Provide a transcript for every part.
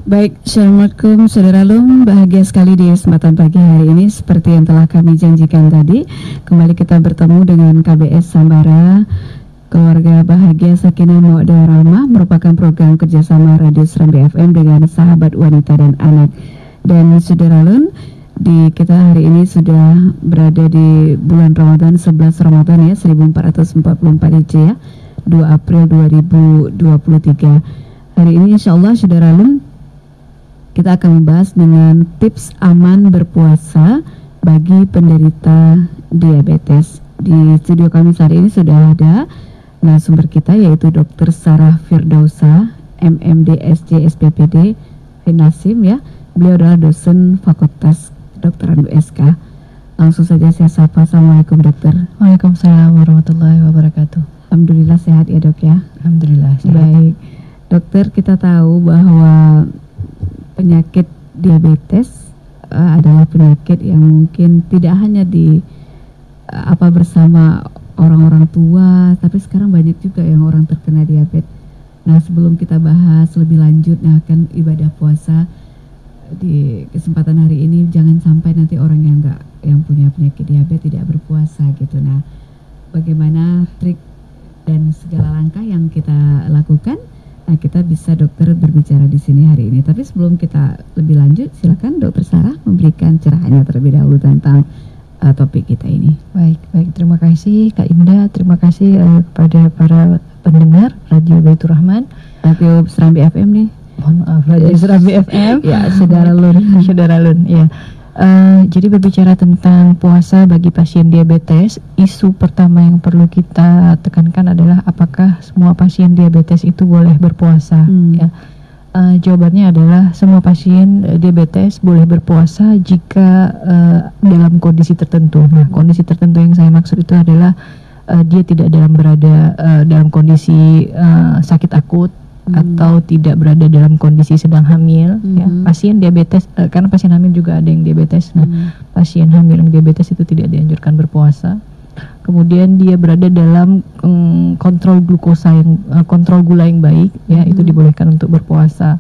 Baik, Assalamualaikum Saudara Lum, bahagia sekali di kesempatan pagi hari ini. Seperti yang telah kami janjikan tadi, kembali kita bertemu dengan KBS Sambara, Keluarga Bahagia Sakinah Mawaddah Warahmah, merupakan program kerjasama Radio Serambi FM dengan sahabat wanita dan anak. Dan Saudara Lum, kita hari ini sudah berada di bulan Ramadan, 11 Ramadan ya, 1444 Hijriah, 2 April 2023. Hari ini insya Allah Saudara Lum, kita akan membahas dengan tips aman berpuasa bagi penderita diabetes. Di studio kami saat ini sudah ada narasumber kita, yaitu Dr. Sarah Firdausa, MMD SC SPPD Finasim ya. Beliau adalah dosen Fakultas Kedokteran USK. Langsung saja saya sapa. Assalamualaikum dokter. Waalaikumsalam warahmatullahi wabarakatuh. Alhamdulillah sehat ya dok ya. Alhamdulillah sehat. Baik dokter, kita tahu bahwa penyakit diabetes adalah penyakit yang mungkin tidak hanya bersama orang-orang tua, tapi sekarang banyak juga yang orang terkena diabetes. Nah, sebelum kita bahas lebih lanjut akan ibadah puasa di kesempatan hari ini, jangan sampai nanti orang yang punya penyakit diabetes tidak berpuasa gitu. Nah, bagaimana trik dan segala langkah yang kita lakukan? Nah, kita bisa dokter berbicara di sini hari ini. Tapi sebelum kita lebih lanjut, silakan dokter Sarah memberikan cerahannya terlebih dahulu tentang topik kita ini. Baik. Terima kasih Kak Indah. Terima kasih kepada para pendengar Radio Baitur Rahman, Radio Serambi FM nih. Mohon maaf, Radio Serambi FM. Ya, Saudara Lun. Ya. Jadi berbicara tentang puasa bagi pasien diabetes, isu pertama yang perlu kita tekankan adalah apakah semua pasien diabetes itu boleh berpuasa. Ya. Jawabannya adalah semua pasien diabetes boleh berpuasa jika dalam kondisi tertentu. Nah, kondisi tertentu yang saya maksud itu adalah dia tidak berada dalam kondisi sakit akut, atau tidak berada dalam kondisi sedang hamil. Ya. Pasien diabetes, karena pasien hamil juga ada yang diabetes. Nah, pasien hamil yang diabetes itu tidak dianjurkan berpuasa. Kemudian dia berada dalam kontrol kontrol gula yang baik, ya, itu dibolehkan untuk berpuasa.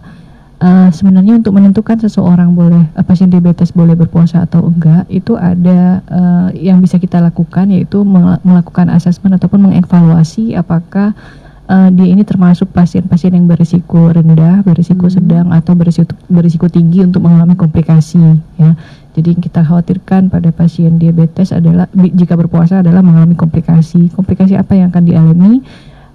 Sebenarnya untuk menentukan seseorang pasien diabetes boleh berpuasa atau enggak, itu ada yang bisa kita lakukan, yaitu melakukan asesmen ataupun mengevaluasi apakah dia ini termasuk pasien-pasien yang berisiko rendah, berisiko sedang, atau berisiko tinggi untuk mengalami komplikasi. Ya. Jadi yang kita khawatirkan pada pasien diabetes adalah jika berpuasa adalah mengalami komplikasi. Komplikasi apa yang akan dialami?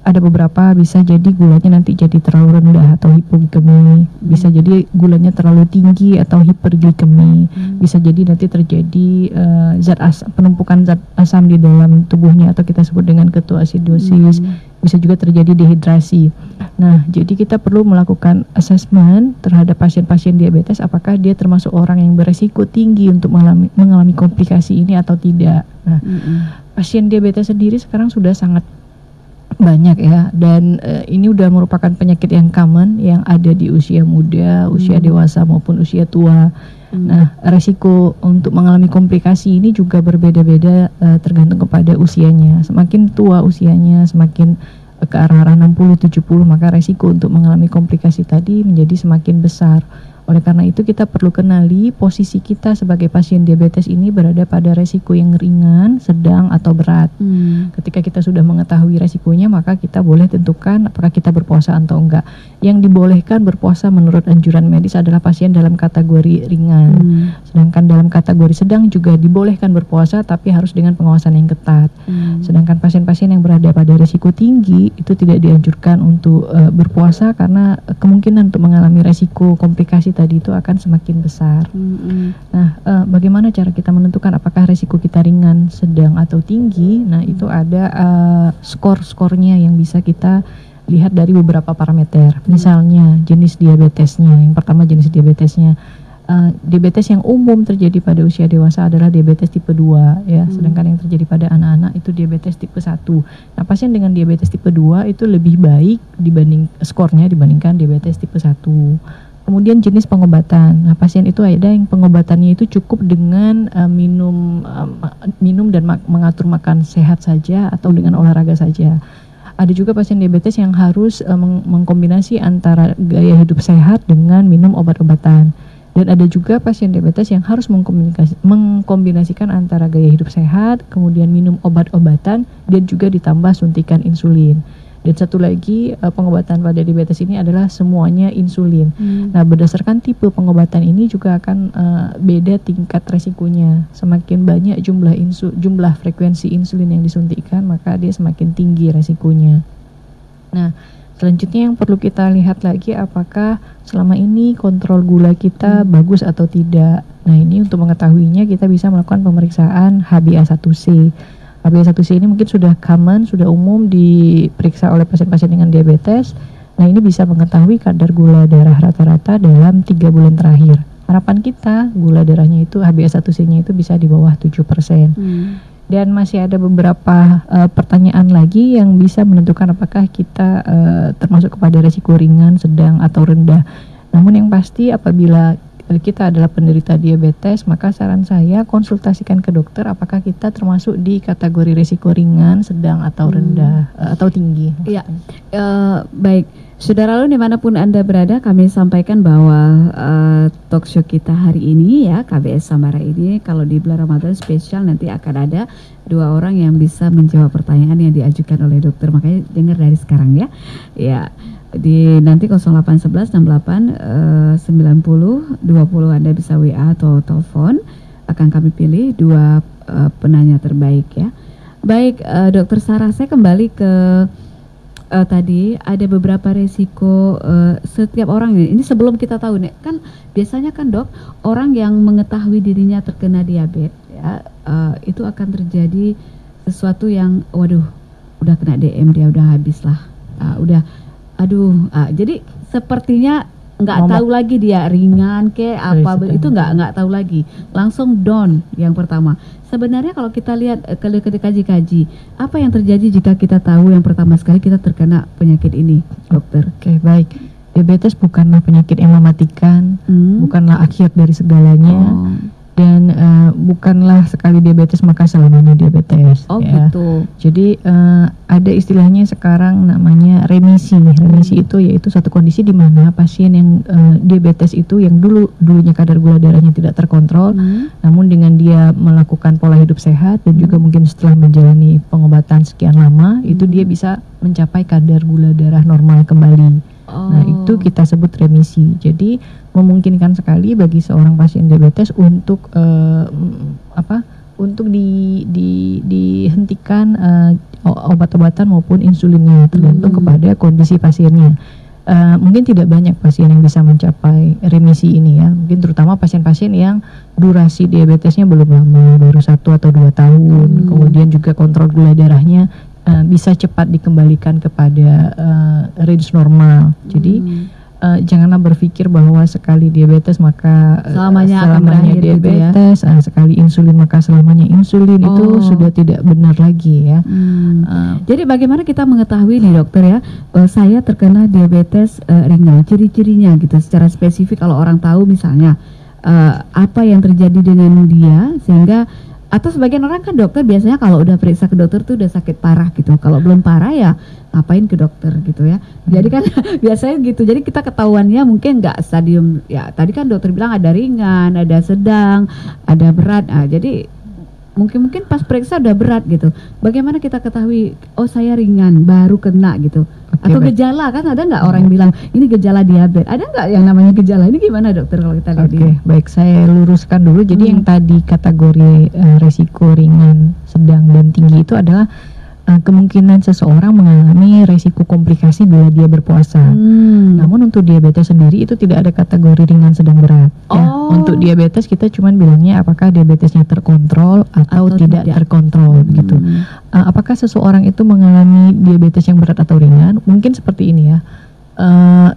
Ada beberapa, bisa jadi gulanya nanti jadi terlalu rendah atau hipoglikemi, bisa jadi gulanya terlalu tinggi atau hiperglikemi, bisa jadi nanti terjadi penumpukan zat asam di dalam tubuhnya atau kita sebut dengan ketoasidosis, bisa juga terjadi dehidrasi. Nah, jadi kita perlu melakukan asesmen terhadap pasien-pasien diabetes apakah dia termasuk orang yang beresiko tinggi untuk mengalami komplikasi ini atau tidak. Nah, pasien diabetes sendiri sekarang sudah sangat banyak ya, dan ini udah merupakan penyakit yang common yang ada di usia muda, usia dewasa maupun usia tua. Nah, resiko untuk mengalami komplikasi ini juga berbeda-beda tergantung kepada usianya. Semakin tua usianya, semakin ke arah 60-70, maka resiko untuk mengalami komplikasi tadi menjadi semakin besar. Oleh karena itu kita perlu kenali posisi kita sebagai pasien diabetes ini berada pada resiko yang ringan, sedang, atau berat. Ketika kita sudah mengetahui resikonya, maka kita boleh tentukan apakah kita berpuasa atau enggak. Yang dibolehkan berpuasa menurut anjuran medis adalah pasien dalam kategori ringan. Sedangkan dalam kategori sedang juga dibolehkan berpuasa, tapi harus dengan pengawasan yang ketat. Sedangkan pasien-pasien yang berada pada resiko tinggi itu tidak dianjurkan untuk berpuasa karena kemungkinan untuk mengalami resiko komplikasi tadi itu akan semakin besar. Nah, bagaimana cara kita menentukan apakah resiko kita ringan, sedang, atau tinggi? Nah, itu ada skor-skornya yang bisa kita lihat dari beberapa parameter. Misalnya jenis diabetesnya. Yang pertama jenis diabetesnya. Diabetes yang umum terjadi pada usia dewasa adalah diabetes tipe 2 ya. Sedangkan yang terjadi pada anak-anak itu diabetes tipe 1. Nah, pasien dengan diabetes tipe 2 itu lebih baik skornya dibandingkan diabetes tipe 1. Kemudian jenis pengobatan. Nah, pasien itu ada yang pengobatannya itu cukup dengan minum dan mengatur makan sehat saja atau dengan olahraga saja. Ada juga pasien diabetes yang harus mengkombinasi antara gaya hidup sehat dengan minum obat-obatan. Dan ada juga pasien diabetes yang harus mengkombinasikan antara gaya hidup sehat, kemudian minum obat-obatan, dan juga ditambah suntikan insulin. Dan satu lagi pengobatan pada diabetes ini adalah semuanya insulin. Nah, berdasarkan tipe pengobatan ini juga akan beda tingkat resikonya. Semakin banyak jumlah frekuensi insulin yang disuntikkan, maka dia semakin tinggi resikonya. Nah, selanjutnya yang perlu kita lihat lagi apakah selama ini kontrol gula kita bagus atau tidak. Nah, ini untuk mengetahuinya kita bisa melakukan pemeriksaan HbA1c. HbA1c ini mungkin sudah common, sudah umum diperiksa oleh pasien-pasien dengan diabetes. Nah, ini bisa mengetahui kadar gula darah rata-rata dalam 3 bulan terakhir. Harapan kita gula darahnya itu, HbA1c-nya itu bisa di bawah 7%. Dan masih ada beberapa pertanyaan lagi yang bisa menentukan apakah kita termasuk kepada risiko ringan, sedang, atau rendah. Namun yang pasti apabila kita adalah penderita diabetes, maka saran saya konsultasikan ke dokter apakah kita termasuk di kategori risiko ringan, sedang, atau rendah, atau tinggi. Iya, baik. Saudara lalu dimanapun Anda berada, kami sampaikan bahwa talkshow kita hari ini ya, KBS Sambara ini, kalau di bulan Ramadan spesial nanti akan ada 2 orang yang bisa menjawab pertanyaan yang diajukan oleh dokter. Makanya dengar dari sekarang ya. Ya. Di nanti 0811 68 90 20 Anda bisa WA atau telepon, akan kami pilih 2 penanya terbaik ya. Baik, Dokter Sarah, saya kembali ke tadi ada beberapa resiko setiap orang ini sebelum kita tahu nih, kan biasanya kan Dok, orang yang mengetahui dirinya terkena diabetes ya, itu akan terjadi sesuatu yang waduh, udah kena DM dia udah habis lah, jadi sepertinya nggak tahu lagi dia ringan ke apa itu nggak tahu lagi, langsung down yang pertama. Sebenarnya kalau kita lihat kalau kita kaji-kaji apa yang terjadi jika kita tahu yang pertama sekali kita terkena penyakit ini, dokter? Oke, baik. Diabetes bukanlah penyakit yang mematikan, bukanlah akhir dari segalanya. Dan bukanlah sekali diabetes maka selamanya diabetes. Ya. Gitu. Jadi ada istilahnya sekarang namanya remisi. Remisi itu yaitu satu kondisi di mana pasien yang diabetes itu yang dulunya kadar gula darahnya tidak terkontrol, namun dengan dia melakukan pola hidup sehat dan juga mungkin setelah menjalani pengobatan sekian lama, itu dia bisa mencapai kadar gula darah normal kembali. Nah, itu kita sebut remisi. Jadi memungkinkan sekali bagi seorang pasien diabetes untuk untuk dihentikan obat-obatan maupun insulinnya, tergantung kepada kondisi pasiennya. Mungkin tidak banyak pasien yang bisa mencapai remisi ini ya. Mungkin terutama pasien-pasien yang durasi diabetesnya belum lama, baru 1 atau 2 tahun. Kemudian juga kontrol gula darahnya bisa cepat dikembalikan kepada range normal. Jadi janganlah berpikir bahwa sekali diabetes maka selamanya diabetes, gitu ya? Sekali insulin maka selamanya insulin, itu sudah tidak benar lagi ya. Jadi bagaimana kita mengetahui nih dokter ya, saya terkena diabetes ringan, ciri-cirinya gitu secara spesifik, kalau orang tahu misalnya apa yang terjadi dengan dia sehingga. Atau sebagian orang kan dokter biasanya kalau udah periksa ke dokter tuh udah sakit parah gitu. Kalau belum parah ya ngapain ke dokter gitu ya. Jadi kan biasanya gitu. Jadi kita ketahuannya mungkin nggak stadium ya. Tadi kan dokter bilang ada ringan, ada sedang, ada berat. Jadi mungkin pas periksa udah berat gitu. Bagaimana kita ketahui saya ringan baru kena gitu? Atau gejala, kan ada nggak orang bilang ini gejala diabetes? Ada nggak yang namanya gejala? Ini gimana dokter kalau kita lihat? Baik, saya luruskan dulu. Jadi yang tadi kategori resiko ringan, sedang, dan tinggi itu adalah kemungkinan seseorang mengalami resiko komplikasi bila dia berpuasa. Namun untuk diabetes sendiri itu tidak ada kategori ringan, sedang, berat. Ya. Untuk diabetes kita cuma bilangnya apakah diabetesnya terkontrol atau tidak terkontrol gitu. Apakah seseorang itu mengalami diabetes yang berat atau ringan? Mungkin seperti ini ya.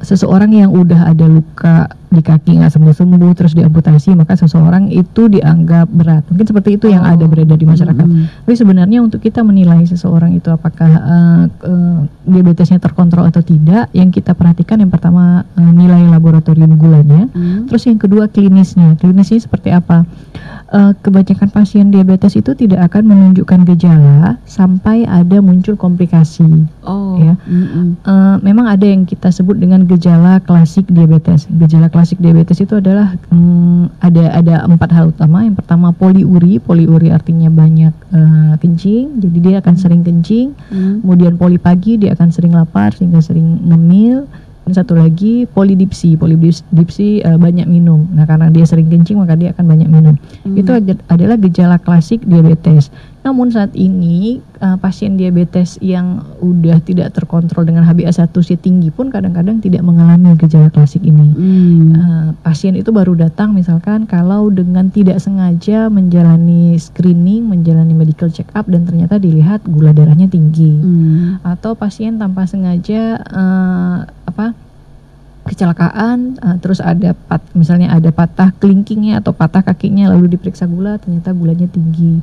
Seseorang yang udah ada luka di kaki nggak sembuh-sembuh terus diamputasi, maka seseorang itu dianggap berat. Mungkin seperti itu yang ada beredar di masyarakat. Tapi sebenarnya untuk kita menilai seseorang itu apakah diabetesnya terkontrol atau tidak, yang kita perhatikan yang pertama nilai laboratorium gulanya, terus yang kedua klinisnya. Klinisnya seperti apa? kebanyakan pasien diabetes itu tidak akan menunjukkan gejala sampai ada muncul komplikasi. Ya. Memang ada yang kita sebut dengan gejala klasik diabetes. Gejala klasik diabetes itu adalah ada 4 hal utama. Yang pertama poliuri. Poliuri artinya banyak kencing, jadi dia akan sering kencing. Kemudian polipagi, dia akan sering lapar sehingga sering ngemil. Dan satu lagi polidipsi banyak minum. Nah, karena dia sering kencing maka dia akan banyak minum. Itu adalah gejala klasik diabetes. Namun saat ini pasien diabetes yang udah tidak terkontrol dengan HbA1c tinggi pun kadang-kadang tidak mengalami gejala klasik ini. Pasien itu baru datang misalkan kalau dengan tidak sengaja menjalani screening, menjalani medical check up dan ternyata dilihat gula darahnya tinggi. Atau pasien tanpa sengaja kecelakaan, terus misalnya ada patah kelingkingnya atau patah kakinya lalu diperiksa gula ternyata gulanya tinggi.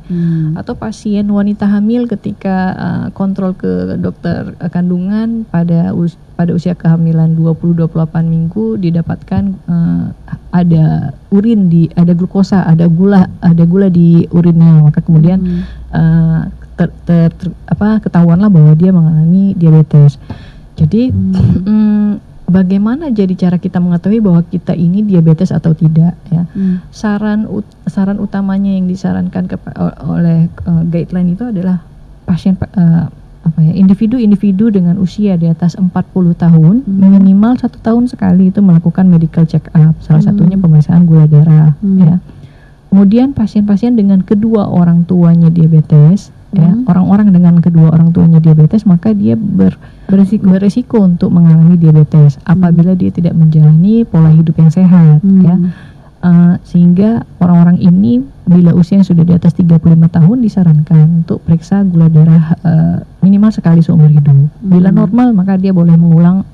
Atau pasien wanita hamil ketika kontrol ke dokter kandungan pada usia kehamilan 20-28 minggu didapatkan ada glukosa, ada gula di urinnya, maka kemudian ketahuanlah bahwa dia mengalami diabetes. Jadi bagaimana jadi cara kita mengetahui bahwa kita ini diabetes atau tidak, ya? Saran utamanya yang disarankan oleh guideline itu adalah pasien individu dengan usia di atas 40 tahun minimal 1 tahun sekali itu melakukan medical check up, salah satunya pemeriksaan gula darah, ya. Kemudian pasien-pasien dengan kedua orang tuanya diabetes, ya, orang-orang dengan kedua orang tuanya diabetes maka dia beresiko untuk mengalami diabetes apabila dia tidak menjalani pola hidup yang sehat, ya. Sehingga orang-orang ini bila usia yang sudah di atas 35 tahun disarankan untuk periksa gula darah minimal sekali seumur hidup. Bila normal maka dia boleh mengulang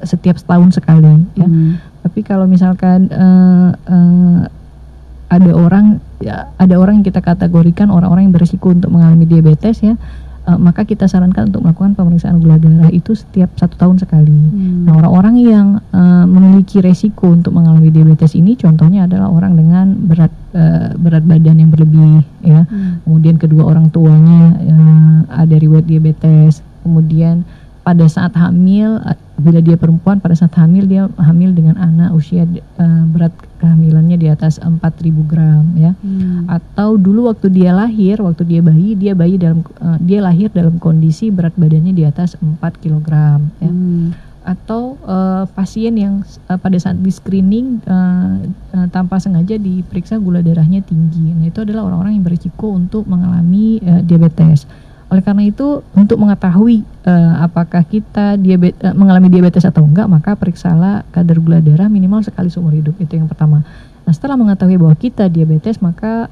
setiap setahun sekali, ya. Tapi kalau misalkan ada orang yang kita kategorikan orang-orang yang berisiko untuk mengalami diabetes, ya, maka kita sarankan untuk melakukan pemeriksaan gula darah itu setiap 1 tahun sekali. Nah, orang-orang yang memiliki resiko untuk mengalami diabetes ini contohnya adalah orang dengan berat badan yang berlebih, ya. Kemudian kedua orang tuanya ada riwayat diabetes. Kemudian pada saat hamil, bila dia perempuan pada saat hamil dia hamil dengan anak usia berat kehamilannya di atas 4.000 gram, ya. Atau dulu waktu dia bayi dia lahir dalam kondisi berat badannya di atas 4 kg, ya. Atau pasien yang pada saat di screening tanpa sengaja diperiksa gula darahnya tinggi. Nah, itu adalah orang-orang yang berisiko untuk mengalami diabetes. Oleh karena itu, untuk mengetahui apakah kita mengalami diabetes atau enggak, maka periksalah kadar gula darah minimal sekali seumur hidup. Itu yang pertama. Nah, setelah mengetahui bahwa kita diabetes, maka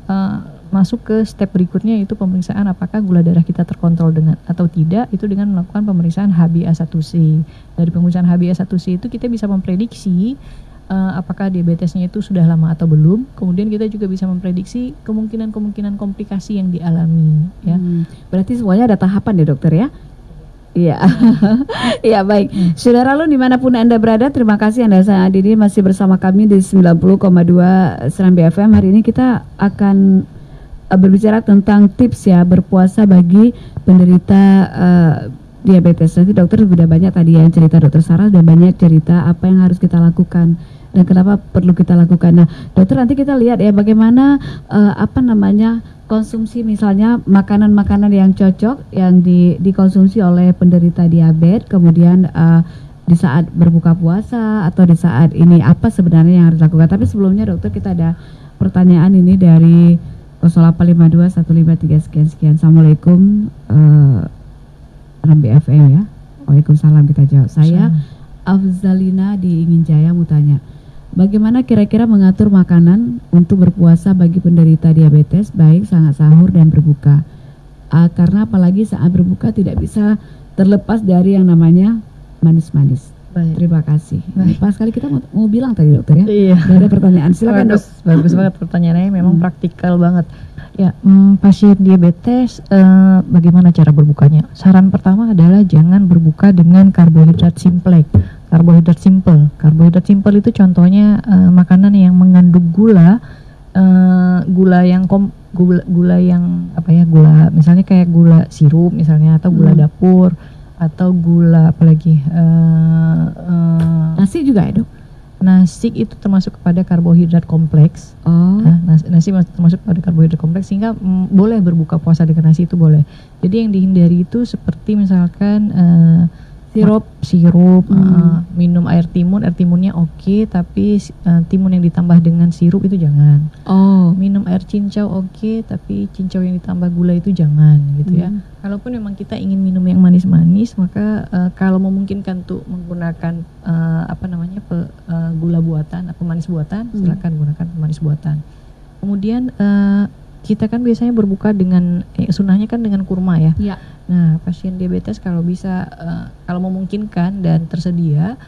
masuk ke step berikutnya, yaitu pemeriksaan apakah gula darah kita terkontrol atau tidak, itu dengan melakukan pemeriksaan HbA1c. Dari pemeriksaan HbA1c itu kita bisa memprediksi apakah diabetesnya itu sudah lama atau belum. Kemudian kita juga bisa memprediksi kemungkinan komplikasi yang dialami, ya. Berarti semuanya ada tahapan ya, dokter, ya? Iya. Iya, baik. Saudara lu dimanapun Anda berada, terima kasih Anda saat ini masih bersama kami di 90,2 Serambi FM. Hari ini kita akan berbicara tentang tips, ya, berpuasa bagi penderita diabetes. Nanti dokter sudah banyak tadi yang cerita, dokter Sarah dan banyak cerita apa yang harus kita lakukan dan kenapa perlu kita lakukan. Nah, dokter, nanti kita lihat ya bagaimana konsumsi misalnya makanan-makanan yang cocok yang dikonsumsi oleh penderita diabetes. Kemudian di saat berbuka puasa atau di saat ini apa sebenarnya yang harus dilakukan. Tapi sebelumnya dokter, kita ada pertanyaan ini dari 0852 153 sekian. Assalamualaikum Serambi FM, ya. Waalaikumsalam, kita jawab. Saya Afzalina di Ingin Jaya mau tanya, bagaimana kira-kira mengatur makanan untuk berpuasa bagi penderita diabetes, baik saat sahur dan berbuka? Karena apalagi saat berbuka tidak bisa terlepas dari yang namanya manis-manis. Baik. Terima kasih. Pas sekali kita mau bilang tadi, dokter, ya. Iya. Ada pertanyaan, silakan, dok. Bagus banget pertanyaannya, memang praktikal banget. Ya, pasien diabetes bagaimana cara berbukanya? Saran pertama adalah jangan berbuka dengan karbohidrat simple. Karbohidrat simple itu contohnya makanan yang mengandung gula gula yang gula yang apa ya, gula misalnya kayak gula sirup misalnya, atau gula dapur, atau gula apalagi Nasi juga ya, Dok? nasi itu termasuk kepada karbohidrat kompleks. Nasi termasuk pada karbohidrat kompleks, sehingga boleh berbuka puasa dengan nasi, itu boleh. Jadi yang dihindari itu seperti misalkan sirup, minum air timunnya oke, tapi timun yang ditambah dengan sirup itu jangan. Minum air cincau oke, tapi cincau yang ditambah gula itu jangan, gitu ya. Kalaupun memang kita ingin minum yang manis-manis, maka kalau memungkinkan untuk menggunakan gula buatan, pemanis buatan, silakan gunakan pemanis buatan. Kemudian kita kan biasanya berbuka dengan sunahnya kan dengan kurma ya. Nah, pasien diabetes kalau bisa, kalau memungkinkan dan tersedia,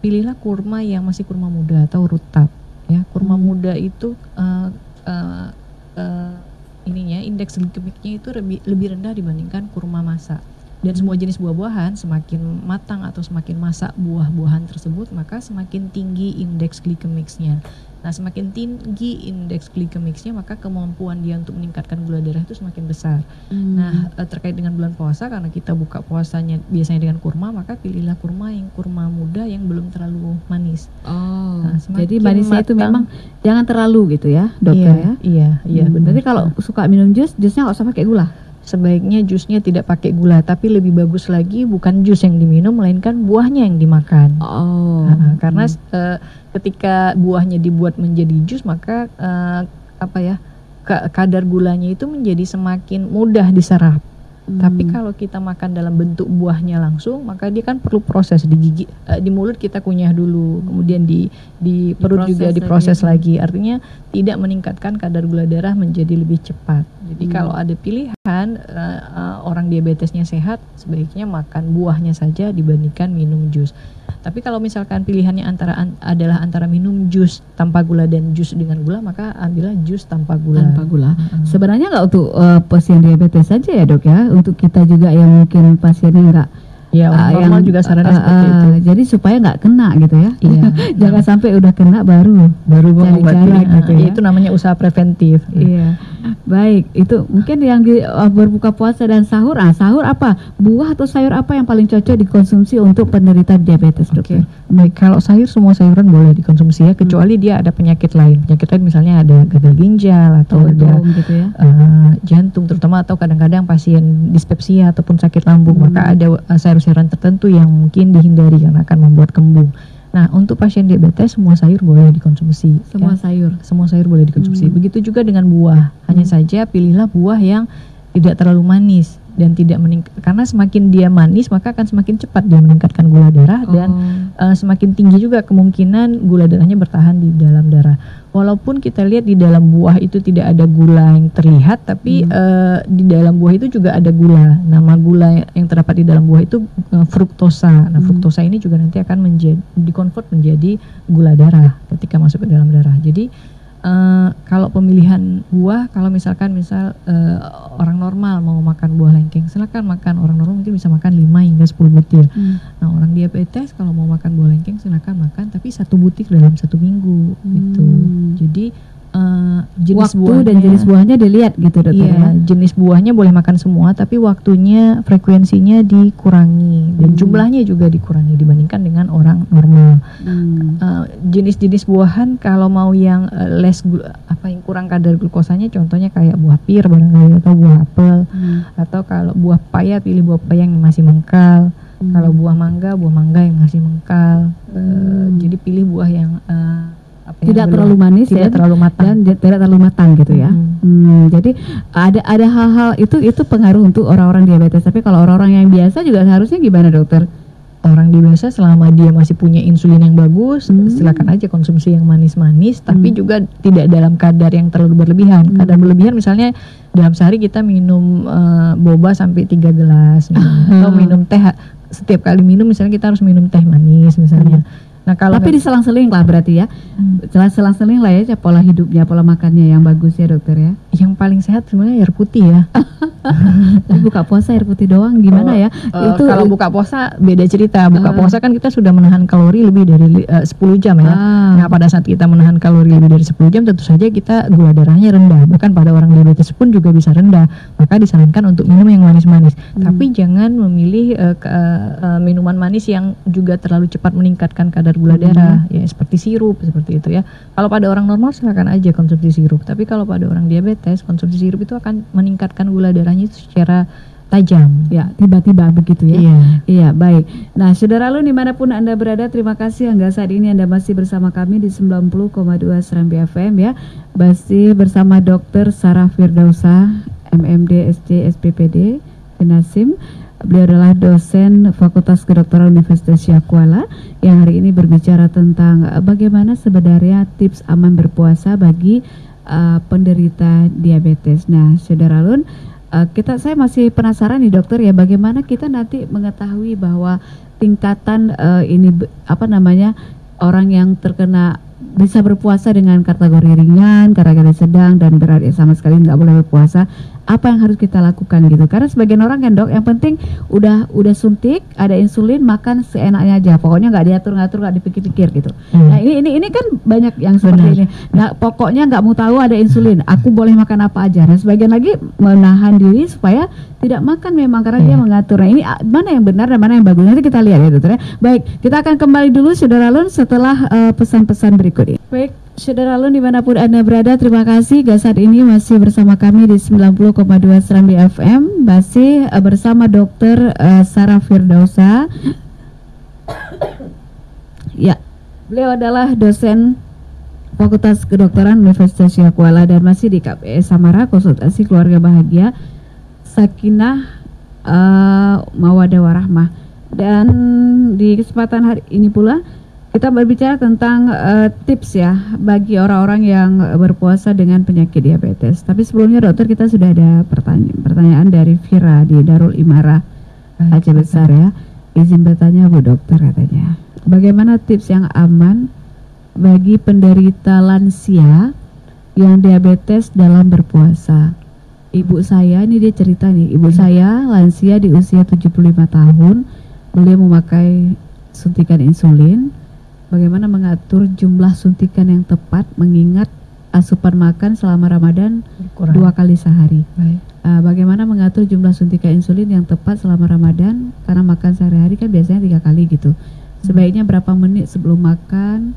pilihlah kurma yang masih kurma muda atau rutab. Ya, kurma muda itu indeks glikemiknya itu lebih rendah dibandingkan kurma masak. Dan semua jenis buah-buahan semakin matang atau semakin masak buah-buahan tersebut, maka semakin tinggi indeks glikemiknya. Nah, semakin tinggi indeks glikemiknya, maka kemampuan dia untuk meningkatkan gula darah itu semakin besar. Nah, terkait dengan bulan puasa, karena kita buka puasanya biasanya dengan kurma, maka pilihlah kurma muda yang belum terlalu manis. Jadi manisnya itu memang jangan terlalu gitu ya, dokter Iya, benar. Berarti kalau suka minum jusnya nggak usah pakai gula. Sebaiknya jusnya tidak pakai gula, tapi lebih bagus lagi bukan jus yang diminum, melainkan buahnya yang dimakan. Karena ketika buahnya dibuat menjadi jus, maka kadar gulanya itu menjadi semakin mudah diserap. Tapi kalau kita makan dalam bentuk buahnya langsung, maka dia kan perlu proses di gigi, di mulut kita kunyah dulu, kemudian di perut juga diproses lagi. Artinya tidak meningkatkan kadar gula darah menjadi lebih cepat. Jadi kalau ada pilihan, orang diabetesnya sehat, sebaiknya makan buahnya saja dibandingkan minum jus. Tapi kalau misalkan pilihannya adalah antara minum jus tanpa gula dan jus dengan gula, maka ambillah jus tanpa gula. Sebenarnya nggak untuk pasien diabetes saja ya, Dok ya, untuk kita juga yang mungkin pasiennya nggak. Normal juga sarannya seperti itu. Jadi supaya nggak kena gitu ya. Jangan sampai udah kena baru mengobati gitu ya. Itu namanya usaha preventif. Baik, itu mungkin yang berbuka puasa dan sahur. Sahur apa? Buah atau sayur apa yang paling cocok dikonsumsi untuk penderita diabetes, Dokter? Baik, kalau semua sayuran boleh dikonsumsi ya, kecuali dia ada penyakit lain. Penyakit lain misalnya ada gagal ginjal atau ada gitu ya. Jantung terutama, atau kadang-kadang pasien dispepsia ataupun sakit lambung, maka ada sayur-sayuran tertentu yang mungkin dihindari karena akan membuat kembung. Nah, untuk pasien diabetes semua sayur boleh dikonsumsi. Semua sayur boleh dikonsumsi. Begitu juga dengan buah. Hanya saja pilihlah buah yang tidak terlalu manis dan tidak karena semakin dia manis maka akan semakin cepat dia meningkatkan gula darah dan semakin tinggi juga kemungkinan gula darahnya bertahan di dalam darah. Walaupun kita lihat di dalam buah itu tidak ada gula yang terlihat, tapi di dalam buah itu juga ada gula. Nama gula yang terdapat di dalam buah itu fruktosa. Nah, fruktosa ini juga nanti akan dikonvert menjadi gula darah ketika masuk ke dalam darah. Jadi kalau pemilihan buah, kalau misal orang normal mau makan buah lengkeng, silakan makan. Orang normal mungkin bisa makan 5 hingga 10 butir. Nah, orang diabetes kalau mau makan buah lengkeng silakan makan, tapi 1 butir dalam 1 minggu gitu. Jadi jenis buahnya dan jenis buahnya dilihat gitu, Dokter. Jenis buahnya boleh makan semua, tapi waktunya, frekuensinya dikurangi dan jumlahnya juga dikurangi dibandingkan dengan orang normal. Jenis-jenis buahan kalau mau yang yang kurang kadar glukosanya, contohnya kayak buah pir barangkali, atau buah apel, atau kalau buah paya pilih buah paya yang masih mengkal. Kalau buah mangga yang masih mengkal. Jadi pilih buah yang tidak terlalu manis, tidak terlalu matang, dan tidak terlalu matang gitu ya. Jadi ada hal-hal itu pengaruh untuk orang-orang diabetes. Tapi kalau orang-orang yang biasa juga seharusnya gimana, Dokter? Orang biasa selama dia masih punya insulin yang bagus, silakan aja konsumsi yang manis-manis, tapi juga tidak dalam kadar yang terlalu berlebihan. Kadar berlebihan misalnya dalam sehari kita minum boba sampai 3 gelas misalnya, atau minum teh setiap kali minum misalnya kita harus minum teh manis misalnya. Nah, kalau tapi diselang-seling lah berarti ya. Selang-seling lah ya pola hidupnya, pola makannya yang bagus ya dokter ya. Yang paling sehat sebenarnya air putih ya. Tapi buka puasa air putih doang gimana ya? Itu kalau buka puasa beda cerita. Buka puasa kan kita sudah menahan kalori lebih dari 10 jam ya. Nah, pada saat kita menahan kalori lebih dari 10 jam tentu saja kita gula darahnya rendah. Bahkan pada orang diabetes pun juga bisa rendah. Maka disarankan untuk minum yang manis-manis. Tapi jangan memilih minuman manis yang juga terlalu cepat meningkatkan kadar gula darah ya, seperti sirup seperti itu ya. Kalau pada orang normal silakan aja konsumsi sirup. Tapi kalau pada orang diabetes konsumsi sirup itu akan meningkatkan gula darahnya itu secara tajam ya, tiba-tiba begitu ya. Iya. Iya, baik. Nah, saudara lu dimanapun Anda berada, terima kasih hingga saat ini Anda masih bersama kami di 90,2 Serambi FM ya. Masih bersama Dr. Sarah Firdausa, MMD, SC, SPPD, Finasim. Beliau adalah dosen Fakultas Kedokteran Universitas Syakuala yang hari ini berbicara tentang bagaimana sebenarnya tips aman berpuasa bagi penderita diabetes. Nah, saudara Lun, saya masih penasaran nih dokter ya, bagaimana kita nanti mengetahui bahwa tingkatan orang yang terkena bisa berpuasa dengan kategori ringan, kategori sedang, dan berat ya sama sekali nggak boleh berpuasa. Apa yang harus kita lakukan gitu? Karena sebagian orang kan dok, yang penting udah suntik, ada insulin, makan seenaknya aja. Pokoknya nggak diatur-ngatur, nggak dipikir-pikir gitu. Nah ini kan banyak yang seperti ini. Nah pokoknya nggak mau tahu ada insulin, aku boleh makan apa aja. Nah sebagian lagi menahan diri supaya tidak makan memang karena dia mengatur. Nah ini mana yang benar dan mana yang bagus? Nanti kita lihat ya dokter ya. Baik, kita akan kembali dulu saudara Lun setelah pesan-pesan berikut ini. Baik. Saudara Lun dimanapun Anda berada, terima kasih. Saat ini masih bersama kami di 90,2 Serambi FM. Masih bersama Dr. Sarah Firdausa. Ya, beliau adalah dosen Fakultas Kedokteran Universitas Syakuala dan masih di KBS Samara, konsultasi keluarga bahagia, Sakinah Mawaddah Warahmah. Dan di kesempatan hari ini pula kita berbicara tentang tips ya bagi orang-orang yang berpuasa dengan penyakit diabetes. Tapi sebelumnya dokter, kita sudah ada pertanyaan dari Vira di Darul Imarah Aceh Besar ya. Izin bertanya Bu Dokter, katanya, bagaimana tips yang aman bagi penderita lansia yang diabetes dalam berpuasa? Ibu saya, ini dia cerita nih, ibu saya lansia di usia 75 tahun, beliau memakai suntikan insulin. Bagaimana mengatur jumlah suntikan yang tepat mengingat asupan makan selama Ramadan 2 kali sehari. Bagaimana mengatur jumlah suntikan insulin yang tepat selama Ramadan karena makan sehari-hari kan biasanya 3 kali gitu. Sebaiknya berapa menit sebelum makan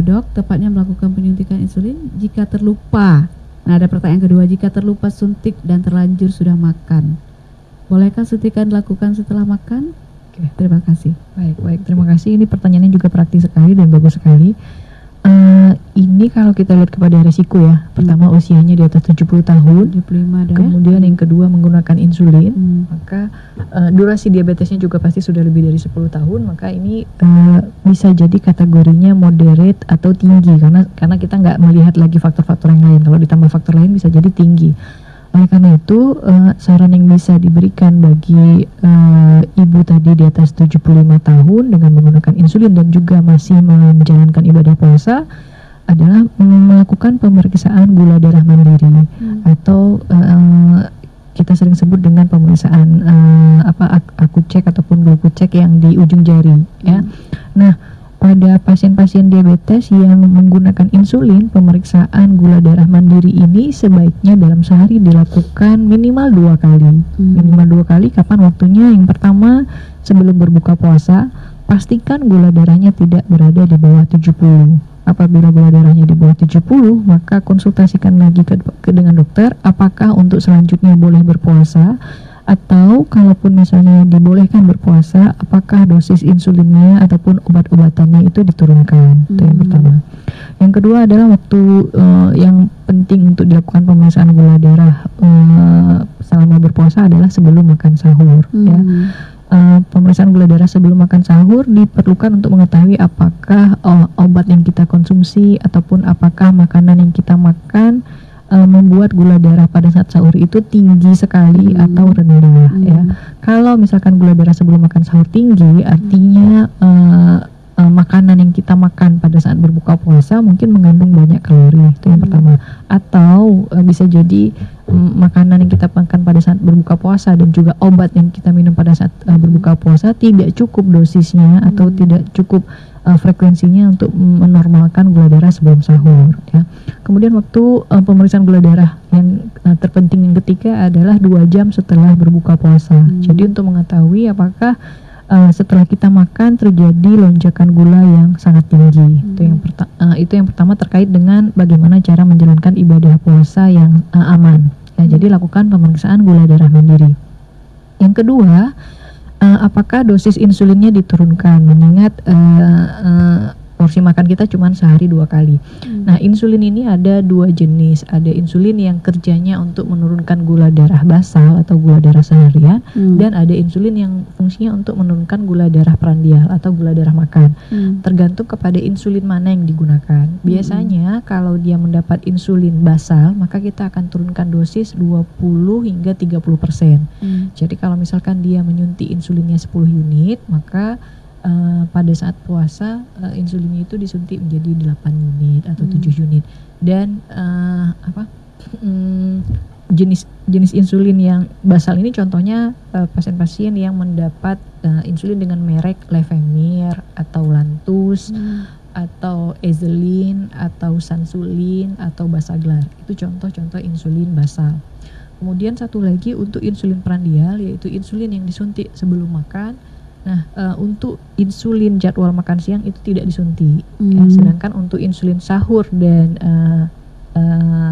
dok tepatnya melakukan penyuntikan insulin jika terlupa. Nah ada pertanyaan kedua, jika terlupa suntik dan terlanjur sudah makan, bolehkah suntikan dilakukan setelah makan? Terima kasih. Baik, terima kasih. Ini pertanyaannya juga praktis sekali dan bagus sekali. Ini kalau kita lihat kepada resiko ya. Pertama usianya di atas 70 tahun. 75 kemudian yang kedua menggunakan insulin. Maka durasi diabetesnya juga pasti sudah lebih dari 10 tahun. Maka ini bisa jadi kategorinya moderate atau tinggi karena kita nggak melihat lagi faktor-faktor yang lain. Kalau ditambah faktor lain bisa jadi tinggi. Oleh karena itu saran yang bisa diberikan bagi ibu tadi di atas 75 tahun dengan menggunakan insulin dan juga masih menjalankan ibadah puasa adalah melakukan pemeriksaan gula darah mandiri atau kita sering sebut dengan pemeriksaan aku cek ataupun gluko cek yang di ujung jari ya. Nah, pada pasien-pasien diabetes yang menggunakan insulin, pemeriksaan gula darah mandiri ini sebaiknya dalam sehari dilakukan minimal 2 kali. Minimal 2 kali. Kapan waktunya? Yang pertama, sebelum berbuka puasa, pastikan gula darahnya tidak berada di bawah 70. Apabila gula darahnya di bawah 70, maka konsultasikan lagi dengan dokter apakah untuk selanjutnya boleh berpuasa, atau kalaupun misalnya dibolehkan berpuasa, apakah dosis insulinnya ataupun obat-obatannya itu diturunkan. Itu yang pertama. Yang kedua adalah waktu yang penting untuk dilakukan pemeriksaan gula darah selama berpuasa adalah sebelum makan sahur ya. Pemeriksaan gula darah sebelum makan sahur diperlukan untuk mengetahui apakah obat yang kita konsumsi ataupun apakah makanan yang kita makan membuat gula darah pada saat sahur itu tinggi sekali atau rendah ya. Kalau misalkan gula darah sebelum makan sahur tinggi, artinya makanan yang kita makan pada saat berbuka puasa mungkin mengandung banyak kalori, itu yang pertama. Atau bisa jadi makanan yang kita makan pada saat berbuka puasa dan juga obat yang kita minum pada saat berbuka puasa tidak cukup dosisnya atau tidak cukup frekuensinya untuk menormalkan gula darah sebelum sahur ya. Kemudian waktu pemeriksaan gula darah yang terpenting yang ketiga adalah 2 jam setelah berbuka puasa. Jadi untuk mengetahui apakah setelah kita makan terjadi lonjakan gula yang sangat tinggi. Itu yang pertama terkait dengan bagaimana cara menjalankan ibadah puasa yang aman. Ya, jadi lakukan pemeriksaan gula darah mandiri. Yang kedua, apakah dosis insulinnya diturunkan, mengingat porsi makan kita cuma sehari 2 kali. Nah, insulin ini ada 2 jenis. Ada insulin yang kerjanya untuk menurunkan gula darah basal atau gula darah seharian, dan ada insulin yang fungsinya untuk menurunkan gula darah prandial atau gula darah makan. Tergantung kepada insulin mana yang digunakan. Biasanya kalau dia mendapat insulin basal, maka kita akan turunkan dosis 20 hingga 30%. Jadi kalau misalkan dia menyuntik insulinnya 10 unit, maka pada saat puasa insulinnya itu disuntik menjadi 8 unit atau 7 unit. Dan jenis insulin yang basal ini contohnya pasien-pasien yang mendapat insulin dengan merek Levemir atau Lantus atau Ezelin atau Sansulin atau Basaglar. Itu contoh-contoh insulin basal. Kemudian satu lagi untuk insulin prandial, yaitu insulin yang disuntik sebelum makan. Nah, untuk insulin jadwal makan siang itu tidak disuntik, ya, sedangkan untuk insulin sahur dan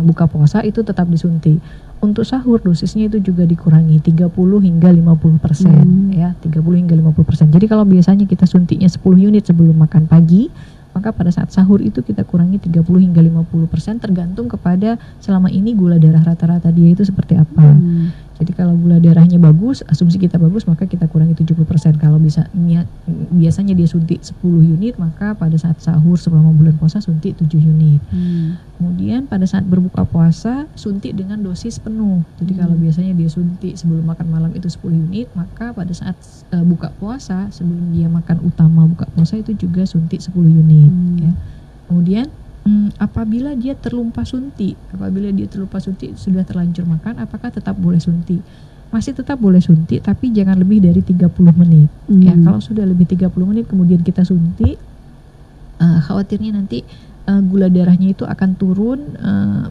buka puasa itu tetap disuntik. Untuk sahur dosisnya itu juga dikurangi 30 hingga 50%, ya, 30 hingga 50%. Jadi kalau biasanya kita suntiknya 10 unit sebelum makan pagi, maka pada saat sahur itu kita kurangi 30 hingga 50%, tergantung kepada selama ini gula darah rata-rata dia itu seperti apa. Jadi kalau gula darahnya bagus, asumsi kita bagus, maka kita kurangi 70%. Kalau biasanya dia suntik 10 unit, maka pada saat sahur selama bulan puasa suntik 7 unit. Kemudian pada saat berbuka puasa suntik dengan dosis penuh. Jadi kalau biasanya dia suntik sebelum makan malam itu 10 unit, maka pada saat buka puasa sebelum dia makan utama buka puasa itu juga suntik 10 unit. Ya. Kemudian apabila dia terlupa suntik sudah terlanjur makan, apakah tetap boleh suntik? Masih tetap boleh suntik, tapi jangan lebih dari 30 menit. Ya, kalau sudah lebih 30 menit kemudian kita suntik, khawatirnya nanti gula darahnya itu akan turun,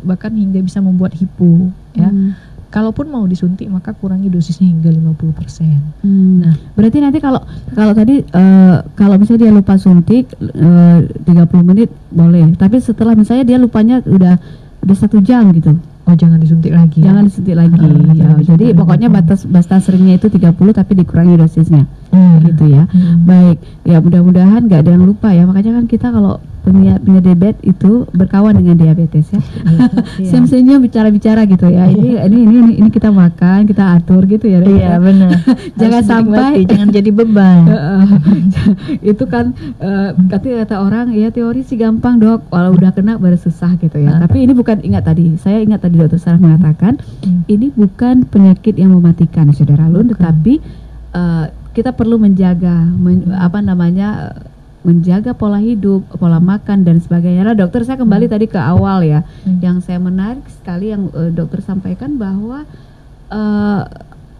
bahkan hingga bisa membuat hipo. Ya. Kalaupun mau disuntik maka kurangi dosisnya hingga 50%. Nah, berarti nanti kalau tadi kalau misalnya dia lupa suntik 30 menit boleh, tapi setelah misalnya dia lupanya udah 1 jam gitu, jangan disuntik lagi. Jangan disuntik lagi. Jadi pokoknya batas seringnya itu 30 tapi dikurangi dosisnya. Gitu ya. Baik, ya mudah-mudahan nggak ada yang lupa ya. Makanya kan kita kalau punya diabetes itu berkawan dengan diabetes ya. Senyum-senyum bicara-bicara gitu ya. Ini kita makan, kita atur gitu ya. Iya, benar. Jangan sampai jangan jadi beban. Itu kan kata orang ya teori sih gampang dok, walau udah kena baru susah gitu ya. Tapi ini bukan, saya ingat tadi dokter Sarah mengatakan ini bukan penyakit yang mematikan saudara Lun, tetapi kita perlu menjaga menjaga pola hidup, pola makan dan sebagainya. Nah, dokter, saya kembali tadi ke awal ya, yang saya menarik sekali yang dokter sampaikan bahwa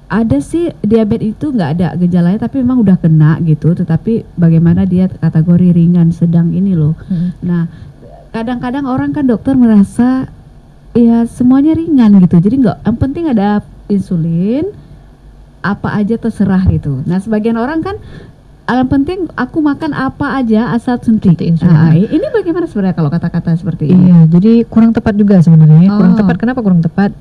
ada sih diabetes itu nggak ada gejalanya tapi memang udah kena gitu, tetapi bagaimana dia kategori ringan, sedang ini loh. Nah, kadang-kadang orang kan dokter merasa ya semuanya ringan gitu, jadi nggak, yang penting ada insulin, apa aja terserah gitu. Nah, sebagian orang kan yang penting aku makan apa aja asal suntik. Ini bagaimana sebenarnya kalau kata-kata seperti ini? Iya, jadi kurang tepat juga sebenarnya. Kurang tepat. Kenapa kurang tepat?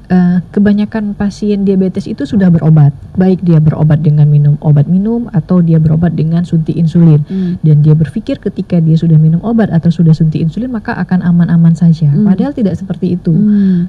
Kebanyakan pasien diabetes itu sudah berobat, baik dia berobat dengan minum obat minum atau dia berobat dengan suntik insulin. Dan dia berpikir ketika dia sudah minum obat atau sudah suntik insulin maka akan aman-aman saja. Padahal tidak seperti itu.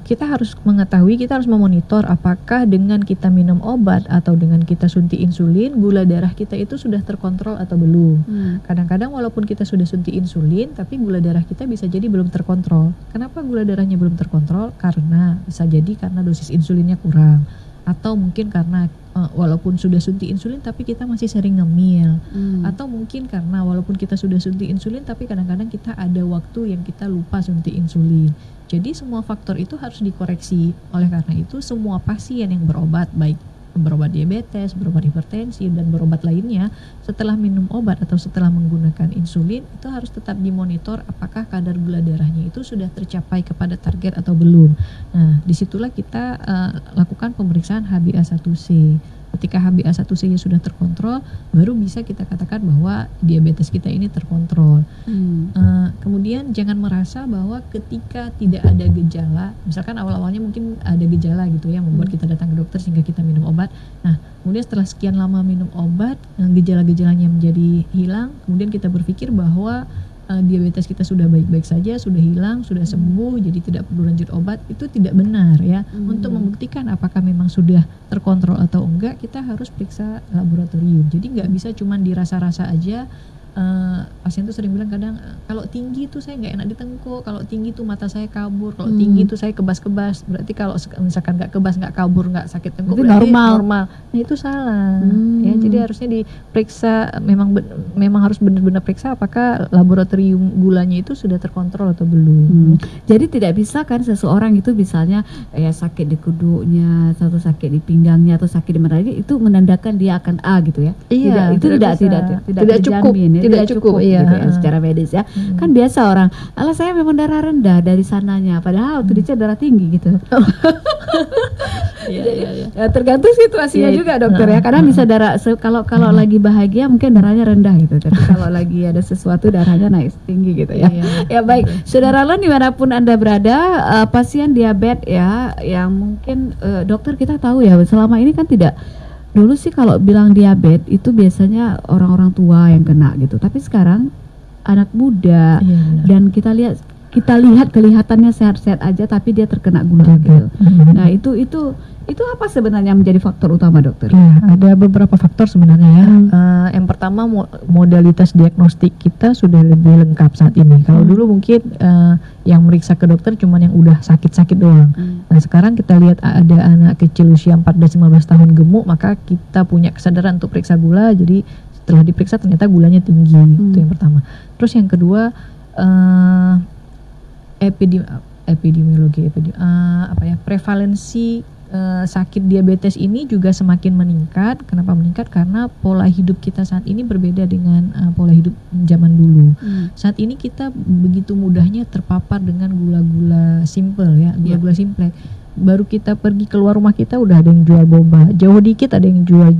Kita harus mengetahui, kita harus memonitor apakah dengan kita minum obat atau dengan kita suntik insulin gula darah kita itu sudah terkontrol atau belum. Kadang-kadang walaupun kita sudah suntik insulin tapi gula darah kita bisa jadi belum terkontrol. Kenapa gula darahnya belum terkontrol? Karena bisa jadi karena dosis insulinnya kurang, atau mungkin karena walaupun sudah suntik insulin tapi kita masih sering ngemil, atau mungkin karena walaupun kita sudah suntik insulin tapi kadang-kadang kita ada waktu yang kita lupa suntik insulin. Jadi semua faktor itu harus dikoreksi. Oleh karena itu semua pasien yang berobat, baik berobat diabetes, berobat hipertensi, dan berobat lainnya, setelah minum obat atau setelah menggunakan insulin itu harus tetap dimonitor apakah kadar gula darahnya itu sudah tercapai kepada target atau belum. Nah, disitulah kita lakukan pemeriksaan HbA1c. Ketika HbA1c-nya sudah terkontrol, baru bisa kita katakan bahwa diabetes kita ini terkontrol. Kemudian jangan merasa bahwa ketika tidak ada gejala, misalkan awal-awalnya mungkin ada gejala gitu ya, membuat kita datang ke dokter sehingga kita minum obat. Nah, kemudian setelah sekian lama minum obat, gejala-gejalanya menjadi hilang, kemudian kita berpikir bahwa diabetes kita sudah baik-baik saja, sudah hilang, sudah sembuh, jadi tidak perlu lanjut obat. Itu tidak benar ya. Untuk membuktikan apakah memang sudah terkontrol atau enggak, kita harus periksa laboratorium. Jadi nggak bisa cuma dirasa-rasa aja. Pasien tuh sering bilang kadang, kalau tinggi tuh saya nggak enak di tengkuk, kalau tinggi tuh mata saya kabur, kalau tinggi tuh saya kebas-kebas. Berarti kalau misalkan nggak kebas, nggak kabur, nggak sakit tengkuk, berarti normal. Nah itu salah. Ya, jadi harusnya diperiksa, memang harus benar-benar periksa apakah laboratorium gulanya itu sudah terkontrol atau belum. Jadi tidak bisa kan seseorang itu misalnya ya sakit di kuduknya, atau sakit di pinggangnya, atau sakit di mana itu menandakan dia akan A gitu ya? Iya, tidak cukup. Tidak cukup iya. Gitu ya, secara medis ya. Kan biasa orang, alah saya memang darah rendah dari sananya, padahal waktu dicek darah tinggi gitu. Ya, tergantung situasinya juga dokter ya. Karena bisa darah kalau lagi bahagia mungkin darahnya rendah gitu, tapi kalau lagi ada sesuatu darahnya naik tinggi gitu ya. Ya baik, saudara lo dimanapun Anda berada, pasien diabetes ya, yang mungkin dokter kita tahu ya selama ini kan tidak. Dulu sih kalau bilang diabetes itu biasanya orang-orang tua yang kena gitu. Tapi sekarang anak muda dan kita lihat kelihatannya sehat-sehat aja tapi dia terkena gula gitu. Nah, itu apa sebenarnya menjadi faktor utama dokter? Ya, ada beberapa faktor sebenarnya ya. Yang pertama modalitas diagnostik kita sudah lebih lengkap saat ini. Kalau dulu mungkin yang meriksa ke dokter cuma yang udah sakit-sakit doang. Nah sekarang kita lihat ada anak kecil usia 14-15 tahun gemuk, maka kita punya kesadaran untuk periksa gula. Jadi setelah diperiksa ternyata gulanya tinggi. Itu yang pertama. Terus yang kedua epidemiologi prevalensi sakit diabetes ini juga semakin meningkat. Kenapa meningkat? Karena pola hidup kita saat ini berbeda dengan pola hidup zaman dulu. Saat ini kita begitu mudahnya terpapar dengan gula-gula simple ya, gula-gula simple. Baru kita pergi keluar rumah kita udah ada yang jual boba, jauh dikit ada yang jual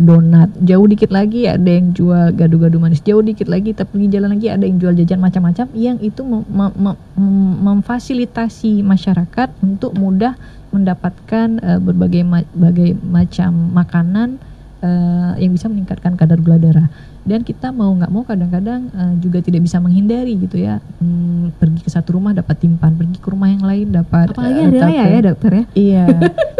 donat, jauh dikit lagi ada yang jual gado-gado manis, jauh dikit lagi kita pergi jalan lagi ada yang jual jajan macam-macam, yang itu memfasilitasi masyarakat untuk mudah mendapatkan berbagai macam makanan yang bisa meningkatkan kadar gula darah. Dan kita mau nggak mau kadang-kadang juga tidak bisa menghindari gitu ya, pergi ke satu rumah dapat timpan, pergi ke rumah yang lain dapat, apalagi hari raya ya dokter ya. Iya.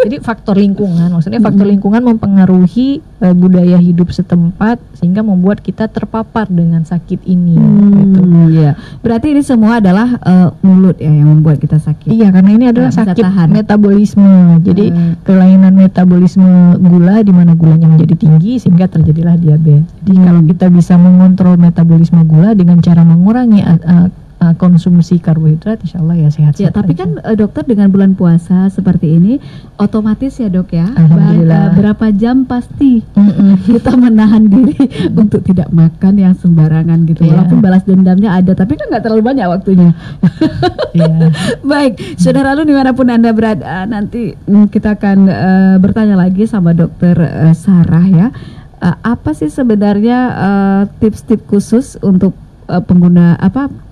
Jadi faktor lingkungan, maksudnya faktor lingkungan mempengaruhi budaya hidup setempat sehingga membuat kita terpapar dengan sakit ini. Gitu. Iya. Berarti ini semua adalah mulut ya yang membuat kita sakit. Iya, karena ini adalah sakit metabolisme. Jadi kelainan metabolisme gula di mana gulanya menjadi tinggi sehingga terjadilah diabetes. Jadi kalau kita bisa mengontrol metabolisme gula dengan cara mengurangi konsumsi karbohidrat, insya Allah ya sehat. Ya, tapi kan dokter dengan bulan puasa seperti ini, otomatis ya dok ya, berapa jam pasti kita menahan diri untuk tidak makan yang sembarangan gitu. Walaupun balas dendamnya ada, tapi kan nggak terlalu banyak waktunya. Baik, saudara lu dimanapun Anda berada, nanti kita akan bertanya lagi sama dokter Sarah ya. Apa sih sebenarnya tips-tips khusus untuk pengguna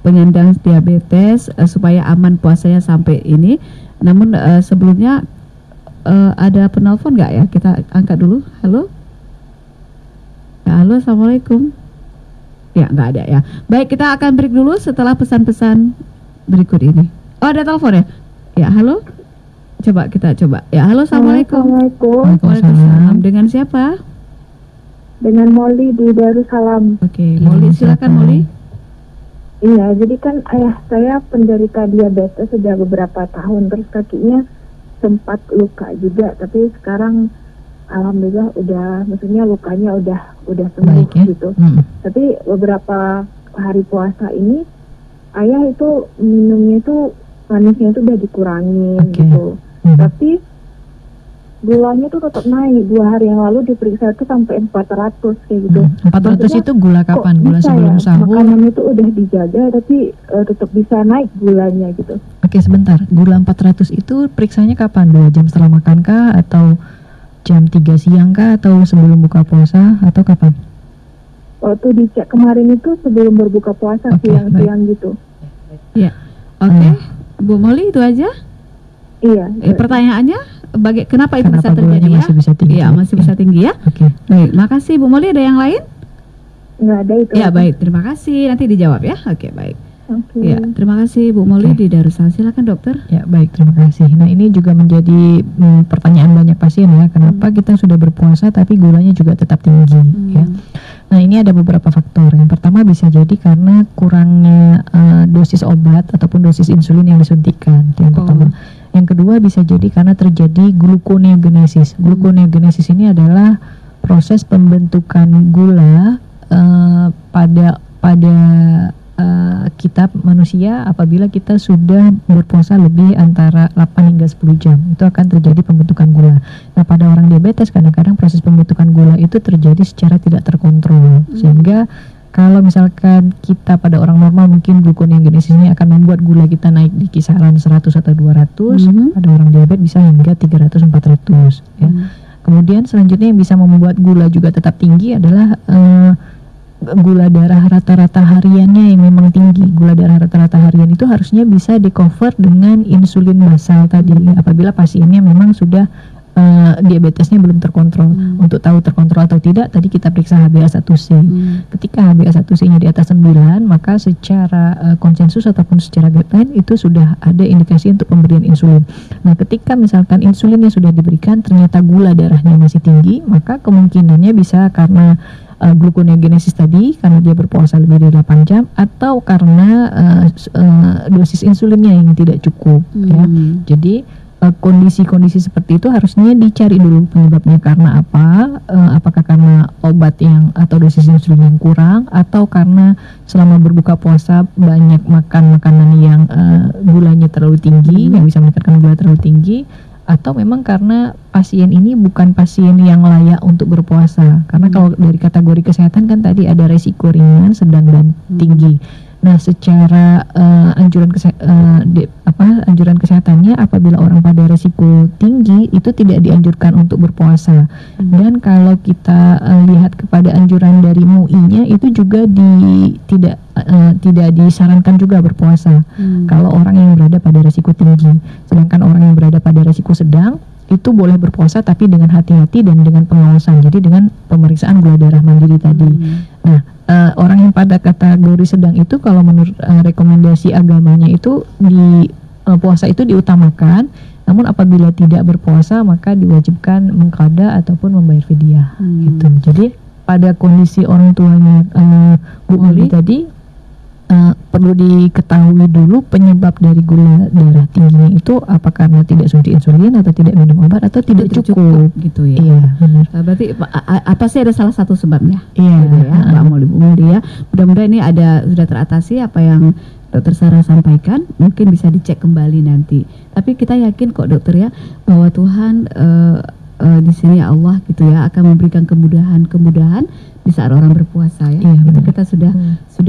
penyandang diabetes supaya aman puasanya sampai ini. Namun sebelumnya ada penelpon nggak ya? Kita angkat dulu. Halo. Ya, halo, assalamualaikum. Ya, nggak ada ya. Baik, kita akan break dulu setelah pesan-pesan berikut ini. Oh, ada telepon ya? Ya, halo. Kita coba. Ya, halo, assalamualaikum. Waalaikumsalam. Dengan siapa? Dengan Molly di Darussalam. Oke, Molly, silakan Molly. Iya, jadi kan ayah saya penderita diabetes sudah beberapa tahun, terus kakinya sempat luka juga, tapi sekarang alhamdulillah maksudnya lukanya udah sembuh Baik, ya. gitu. Tapi beberapa hari puasa ini ayah itu minumnya itu manisnya itu udah dikurangin gitu. Tapi gulanya tuh tetap naik. 2 hari yang lalu diperiksa itu sampai 400 kayak gitu. 400 Maksudnya, itu gula kapan? Gula sebelum sahur? Makanan itu udah dijaga tapi tetap bisa naik gulanya gitu. Oke, sebentar. Gula 400 itu periksanya kapan? 2 jam setelah makan kah? Atau jam 3 siang kah? Atau sebelum buka puasa? Atau kapan? Waktu dicek kemarin itu sebelum berbuka puasa, siang-siang gitu. Ya, oke. Bu Molly, itu aja? Iya. Pertanyaannya, kenapa itu bisa terjadi gulanya masih bisa tinggi? Iya, masih bisa tinggi ya. Oke. Baik, makasih Bu Molly. Ada yang lain? Nggak ada itu. Ya, baik. Terima kasih. Nanti dijawab ya. Oke, baik. Oke. Ya, terima kasih Bu Molly di Darussalam. Silakan dokter. Ya, baik, terima kasih. Nah, ini juga menjadi pertanyaan banyak pasien ya. Kenapa kita sudah berpuasa tapi gulanya juga tetap tinggi ya. Nah, ini ada beberapa faktor. Yang pertama bisa jadi karena kurangnya dosis obat ataupun dosis insulin yang disuntikan. Itu yang pertama. Yang kedua bisa jadi karena terjadi gluconeogenesis. Gluconeogenesis ini adalah proses pembentukan gula pada kita manusia apabila kita sudah berpuasa lebih antara 8 hingga 10 jam. Itu akan terjadi pembentukan gula. Nah, pada orang diabetes kadang-kadang proses pembentukan gula itu terjadi secara tidak terkontrol. Sehingga kalau misalkan kita pada orang normal mungkin gluconeogenesis ini akan membuat gula kita naik di kisaran 100 atau 200, pada orang diabetes bisa hingga 300-400 ya. Kemudian selanjutnya yang bisa membuat gula juga tetap tinggi adalah gula darah rata-rata hariannya yang memang tinggi. Gula darah rata-rata harian itu harusnya bisa di-cover dengan insulin basal tadi apabila pasiennya memang sudah diabetesnya belum terkontrol. Untuk tahu terkontrol atau tidak, tadi kita periksa HbA1c. Ketika HbA1c-nya di atas 9, maka secara konsensus ataupun secara guideline itu sudah ada indikasi untuk pemberian insulin. Nah, ketika misalkan insulinnya sudah diberikan, ternyata gula darahnya masih tinggi, maka kemungkinannya bisa karena gluconeogenesis tadi, karena dia berpuasa lebih dari 8 jam, atau karena dosis insulinnya yang tidak cukup ya. Jadi kondisi-kondisi seperti itu harusnya dicari dulu penyebabnya karena apa, apakah karena obat yang atau dosis insulin yang kurang, atau karena selama berbuka puasa banyak makan makanan yang gulanya terlalu tinggi, yang bisa meningkatkan gula terlalu tinggi, atau memang karena pasien ini bukan pasien yang layak untuk berpuasa. Karena kalau dari kategori kesehatan kan tadi ada resiko ringan, sedang, dan tinggi. Nah, secara anjuran kesehatannya apabila orang pada resiko tinggi itu tidak dianjurkan untuk berpuasa. Dan kalau kita lihat kepada anjuran dari MUI-nya itu juga tidak disarankan juga berpuasa kalau orang yang berada pada resiko tinggi. Sedangkan orang yang berada pada resiko sedang itu boleh berpuasa tapi dengan hati-hati dan dengan pengawasan. Jadi dengan pemeriksaan gula darah mandiri tadi. Nah, orang yang pada kategori sedang itu kalau menurut rekomendasi agamanya itu di puasa itu diutamakan. Namun apabila tidak berpuasa maka diwajibkan mengqada ataupun membayar fidyah gitu. Jadi pada kondisi orang tuanya Bu Uli tadi perlu diketahui dulu penyebab dari gula darah tingginya itu apa karena tidak suntik insulin atau tidak minum obat atau tidak cukup gitu ya. Iya, benar. Berarti apa sih ada salah satu sebabnya? Iya, gitu ya, Mbak Molly ya. Mudah-mudahan ini sudah teratasi apa yang Dokter Sarah sampaikan, mungkin bisa dicek kembali nanti. Tapi kita yakin kok dokter ya bahwa Tuhan di sini Allah gitu ya akan memberikan kemudahan di saat orang berpuasa ya. Itu kita sudah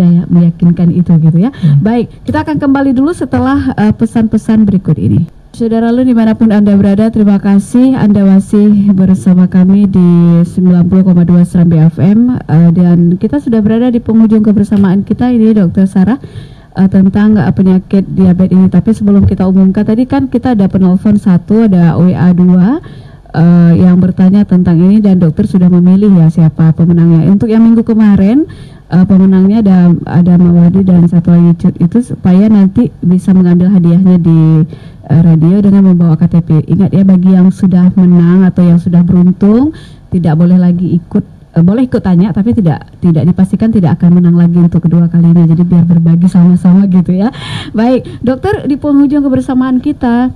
ya meyakinkan itu gitu ya. Baik, kita akan kembali dulu setelah pesan-pesan berikut ini. Saudara lu dimanapun Anda berada, terima kasih Anda masih bersama kami di 90,2 Serambi FM dan kita sudah berada di penghujung kebersamaan kita ini Dokter Sarah tentang penyakit diabetes ini. Tapi sebelum kita umumkan tadi kan kita ada penelpon 1, ada WA 2 yang bertanya tentang ini dan dokter sudah memilih ya siapa pemenangnya. Untuk yang minggu kemarin pemenangnya ada Mawadi dan satu lagi Cut itu supaya nanti bisa mengambil hadiahnya di radio dengan membawa KTP. Ingat ya bagi yang sudah menang atau yang sudah beruntung tidak boleh lagi boleh ikut tanya tapi tidak dipastikan tidak akan menang lagi untuk kedua kalinya. Jadi biar berbagi sama-sama gitu ya. Baik, dokter di penghujung kebersamaan kita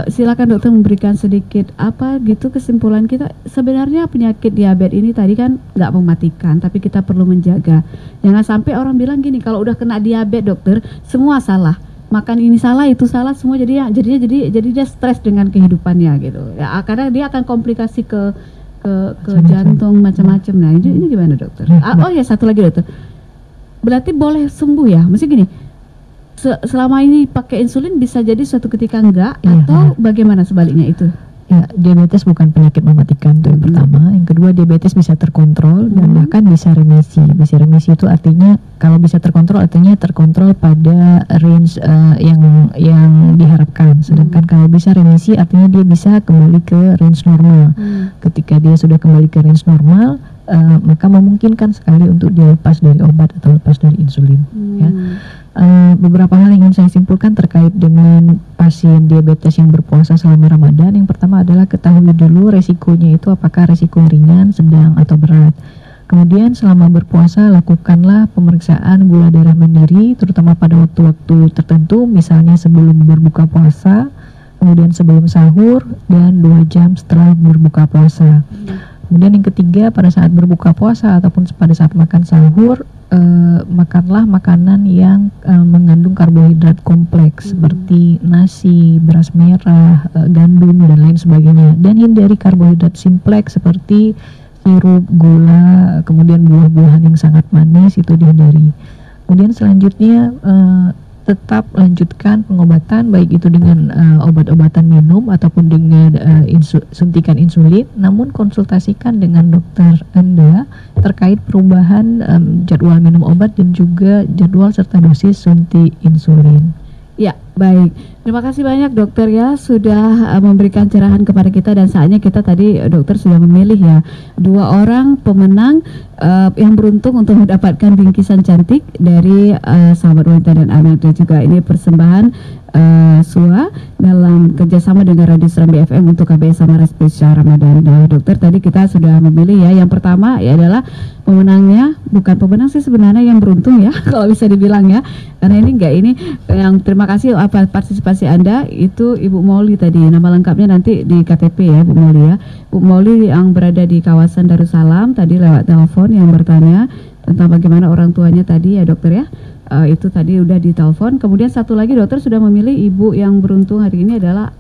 silakan dokter memberikan sedikit apa gitu kesimpulan kita. Sebenarnya penyakit diabetes ini tadi kan nggak mematikan, tapi kita perlu menjaga. Jangan sampai orang bilang gini, kalau udah kena diabetes dokter semua salah, makan ini salah itu salah semua, jadi dia stres dengan kehidupannya gitu. Ya, karena dia akan komplikasi ke jantung macam-macam. Nah ini gimana dokter? Oh ya satu lagi dokter, berarti boleh sembuh ya? Mesti gini. Selama ini pakai insulin bisa jadi suatu ketika enggak atau bagaimana sebaliknya itu? Ya, diabetes bukan penyakit mematikan itu yang pertama. Yang kedua, diabetes bisa terkontrol dan bahkan bisa remisi. Bisa remisi itu artinya kalau bisa terkontrol artinya terkontrol pada range yang diharapkan. Sedangkan kalau bisa remisi artinya dia bisa kembali ke range normal. Ketika dia sudah kembali ke range normal, maka memungkinkan sekali untuk dia lepas dari obat atau lepas dari insulin. Ya. Beberapa hal yang ingin saya simpulkan terkait dengan pasien diabetes yang berpuasa selama Ramadan. Yang pertama adalah ketahui dulu resikonya itu apakah resiko ringan, sedang, atau berat. Kemudian selama berpuasa lakukanlah pemeriksaan gula darah mandiri, terutama pada waktu-waktu tertentu, misalnya sebelum berbuka puasa, kemudian sebelum sahur, dan 2 jam setelah berbuka puasa. Kemudian yang ketiga, pada saat berbuka puasa ataupun pada saat makan sahur, makanlah makanan yang mengandung karbohidrat kompleks seperti nasi, beras merah, gandum, dan lain sebagainya. Dan hindari karbohidrat simpleks seperti sirup, gula, kemudian buah-buahan yang sangat manis, itu dihindari. Kemudian selanjutnya tetap lanjutkan pengobatan, baik itu dengan obat-obatan minum ataupun dengan suntikan insulin, namun konsultasikan dengan dokter Anda terkait perubahan jadwal minum obat dan juga jadwal serta dosis suntik insulin. Ya, baik. Terima kasih banyak dokter ya sudah memberikan cerahan kepada kita, dan saatnya kita tadi dokter sudah memilih ya 2 orang pemenang yang beruntung untuk mendapatkan bingkisan cantik dari sahabat wanita dan anak, dan juga ini persembahan SUA dalam kerjasama dengan Radio Serambi FM untuk KBS Samara spesial Ramadan. Nah, dokter tadi kita sudah memilih ya, yang pertama ya adalah pemenangnya, bukan pemenang sih sebenarnya, yang beruntung ya kalau bisa dibilang ya, karena ini yang terima kasih apa partisipasi Anda itu Ibu Moli tadi, nama lengkapnya nanti di KTP ya Bu Moli ya. Bu Moli yang berada di kawasan Darussalam tadi lewat telepon yang bertanya tentang bagaimana orang tuanya tadi ya dokter ya. Itu tadi udah ditelepon. Kemudian satu lagi dokter sudah memilih ibu yang beruntung hari ini adalah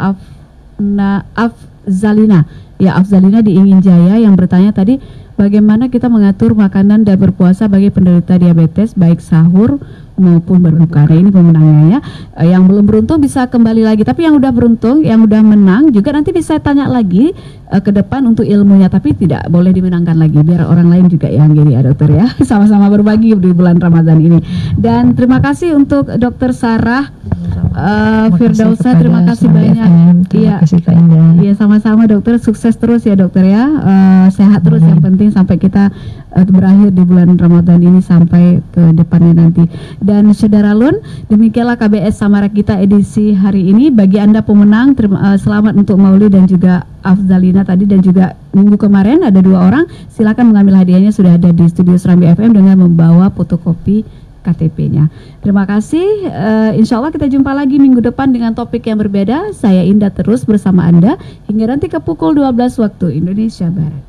Afzalina. Ya, Afzalina di Ingin Jaya yang bertanya tadi bagaimana kita mengatur makanan dan berpuasa bagi penderita diabetes baik sahur maupun berbuka. Nah, ini pemenangnya ya. Yang belum beruntung bisa kembali lagi, tapi yang udah beruntung, yang udah menang juga nanti bisa tanya lagi ke depan untuk ilmunya, tapi tidak boleh dimenangkan lagi biar orang lain juga yang gini ya dokter ya. Sama-sama berbagi di bulan Ramadan ini. Dan terima kasih untuk dokter Sarah Firdausa, terima kasih banyak. Iya, iya sama-sama dokter, sukses terus ya dokter ya, sehat terus yang penting sampai kita berakhir di bulan Ramadan ini sampai ke depannya nanti. Dan Saudaralun, demikianlah KBS Samara kita edisi hari ini. Bagi Anda pemenang, selamat untuk Mauli dan juga Afzalina tadi, dan juga minggu kemarin ada 2 orang. Silakan mengambil hadiahnya, sudah ada di studio Serambi FM dengan membawa fotokopi KTP-nya. Terima kasih. Insya Allah kita jumpa lagi minggu depan dengan topik yang berbeda. Saya Indah terus bersama Anda hingga nanti ke pukul 12 waktu Indonesia Barat.